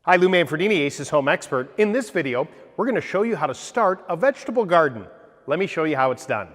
Hi, Lou Manfredini, Ace's Home Expert. In this video, we're going to show you how to start a vegetable garden. Let me show you how it's done.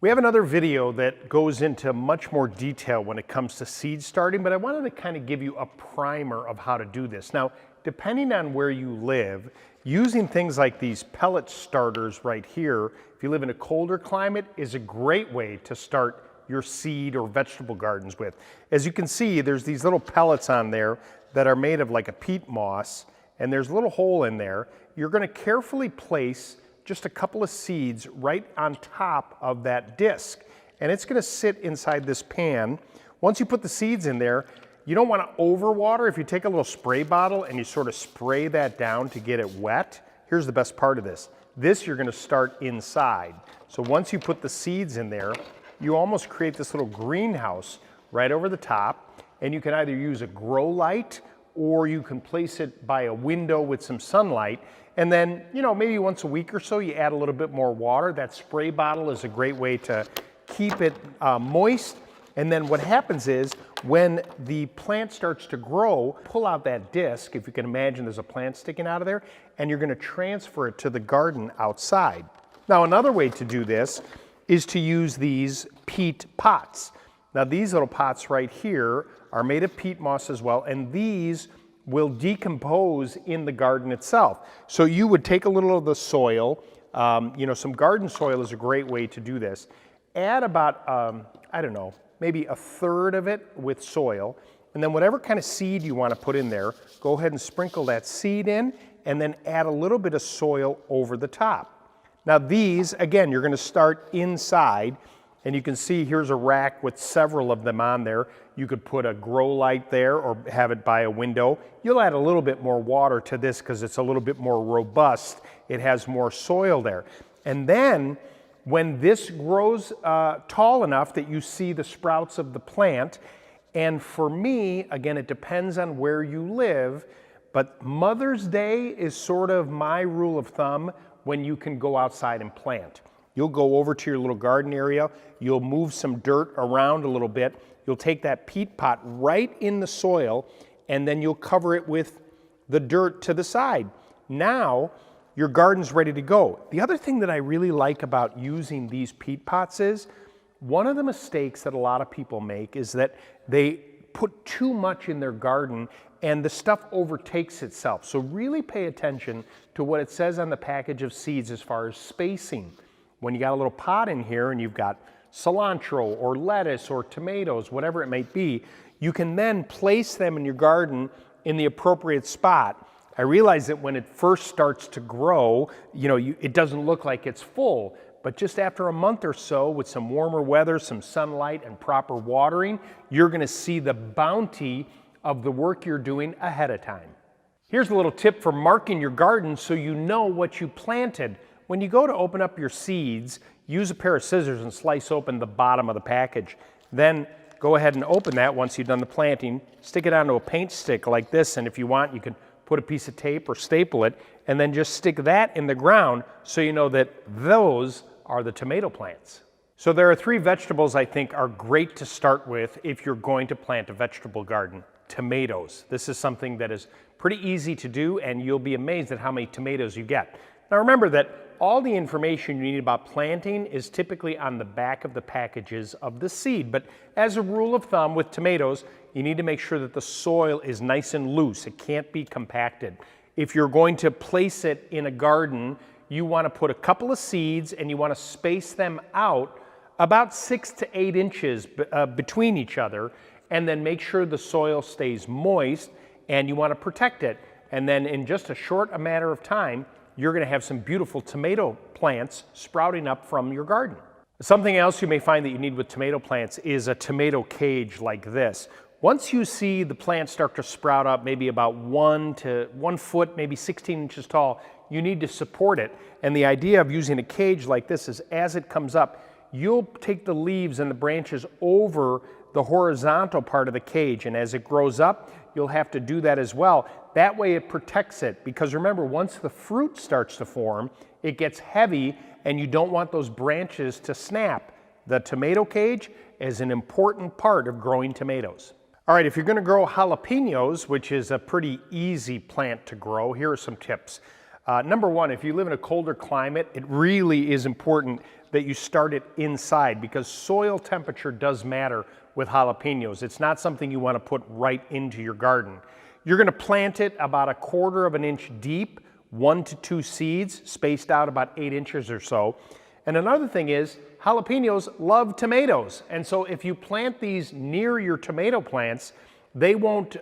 We have another video that goes into much more detail when it comes to seed starting, but I wanted to kind of give you a primer of how to do this. Now, depending on where you live, using things like these pellet starters right here, if you live in a colder climate, is a great way to start your seed or vegetable gardens with. As you can see, there's these little pellets on there that are made of like a peat moss, and there's a little hole in there. You're going to carefully place just a couple of seeds right on top of that disc, and it's going to sit inside this pan. Once you put the seeds in there, you don't want to overwater. If you take a little spray bottle and you sort of spray that down to get it wet, here's the best part of this. This you're going to start inside. So once you put the seeds in there, you almost create this little greenhouse right over the top, and you can either use a grow light or you can place it by a window with some sunlight. And then, maybe once a week or so, you add a little bit more water. That spray bottle is a great way to keep it moist. And then what happens is when the plant starts to grow, pull out that disc, if you can imagine there's a plant sticking out of there, and you're going to transfer it to the garden outside. Now, another way to do this is to use these peat pots. Now, these little pots right here are made of peat moss as well, and these will decompose in the garden itself. So you would take a little of the soil, some garden soil is a great way to do this. Add about, maybe a third of it with soil, and then whatever kind of seed you want to put in there, go ahead and sprinkle that seed in, and then add a little bit of soil over the top. Now these, again, you're going to start inside, and you can see here's a rack with several of them on there. You could put a grow light there or have it by a window. You'll add a little bit more water to this because it's a little bit more robust. It has more soil there. And then when this grows tall enough that you see the sprouts of the plant, and for me, again, it depends on where you live, but Mother's Day is sort of my rule of thumb when you can go outside and plant. You'll go over to your little garden area, you'll move some dirt around a little bit, you'll take that peat pot right in the soil, and then you'll cover it with the dirt to the side. Now, your garden's ready to go. The other thing that I really like about using these peat pots is, one of the mistakes that a lot of people make is that they put too much in their garden and the stuff overtakes itself. So really pay attention to what it says on the package of seeds as far as spacing. When you got a little pot in here and you've got cilantro or lettuce or tomatoes, whatever it might be, you can then place them in your garden in the appropriate spot. I realize that when it first starts to grow, it doesn't look like it's full, but just after a month or so with some warmer weather, some sunlight and proper watering, you're going to see the bounty of the work you're doing ahead of time. Here's a little tip for marking your garden so you know what you planted. When you go to open up your seeds, use a pair of scissors and slice open the bottom of the package. Then go ahead and open that once you've done the planting. Stick it onto a paint stick like this, and if you want, you can put a piece of tape or staple it, and then just stick that in the ground so you know that those are the tomato plants. So there are three vegetables I think are great to start with if you're going to plant a vegetable garden. Tomatoes. This is something that is pretty easy to do, and you'll be amazed at how many tomatoes you get. Now remember that all the information you need about planting is typically on the back of the packages of the seed, but as a rule of thumb with tomatoes, you need to make sure that the soil is nice and loose. It can't be compacted. If you're going to place it in a garden, you want to put a couple of seeds and you want to space them out about 6 to 8 inches between each other, and then make sure the soil stays moist, and you want to protect it. And then in just a short matter of time, you're going to have some beautiful tomato plants sprouting up from your garden. Something else you may find that you need with tomato plants is a tomato cage like this. Once you see the plants start to sprout up, maybe about 1 foot, maybe 16 inches tall, you need to support it. And the idea of using a cage like this is as it comes up, you'll take the leaves and the branches over the horizontal part of the cage, and as it grows up, you'll have to do that as well. That way it protects it, because remember, once the fruit starts to form, it gets heavy and you don't want those branches to snap. The tomato cage is an important part of growing tomatoes. All right, if you're going to grow jalapenos, which is a pretty easy plant to grow, here are some tips. Number one, if you live in a colder climate, it really is important that you start it inside because soil temperature does matter with jalapenos. It's not something you want to put right into your garden. You're going to plant it about 1/4 of an inch deep, 1 to 2 seeds, spaced out about 8 inches or so. And another thing is, jalapenos love tomatoes. And so if you plant these near your tomato plants, they won't,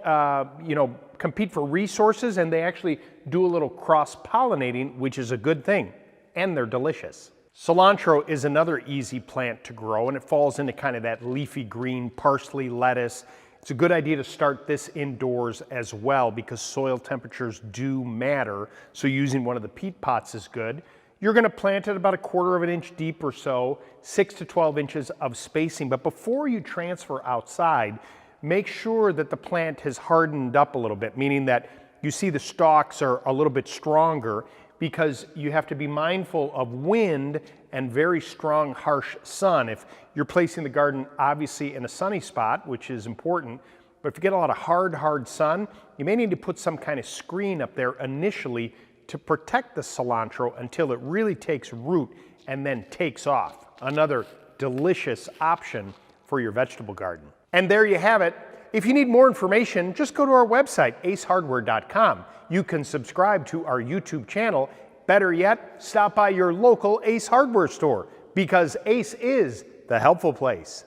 compete for resources, and they actually do a little cross-pollinating, which is a good thing. And they're delicious. Cilantro is another easy plant to grow, and it falls into kind of that leafy green parsley lettuce. It's a good idea to start this indoors as well because soil temperatures do matter. So using one of the peat pots is good. You're going to plant it about 1/4 of an inch deep or so, 6 to 12 inches of spacing. But before you transfer outside, make sure that the plant has hardened up a little bit, meaning that you see the stalks are a little bit stronger, because you have to be mindful of wind and very strong, harsh sun. If you're placing the garden obviously in a sunny spot, which is important, but if you get a lot of hard sun, you may need to put some kind of screen up there initially to protect the cilantro until it really takes root and then takes off. Another delicious option for your vegetable garden. And there you have it. If you need more information, just go to our website, acehardware.com. You can subscribe to our YouTube channel. Better yet, stop by your local Ace Hardware store because Ace is the helpful place.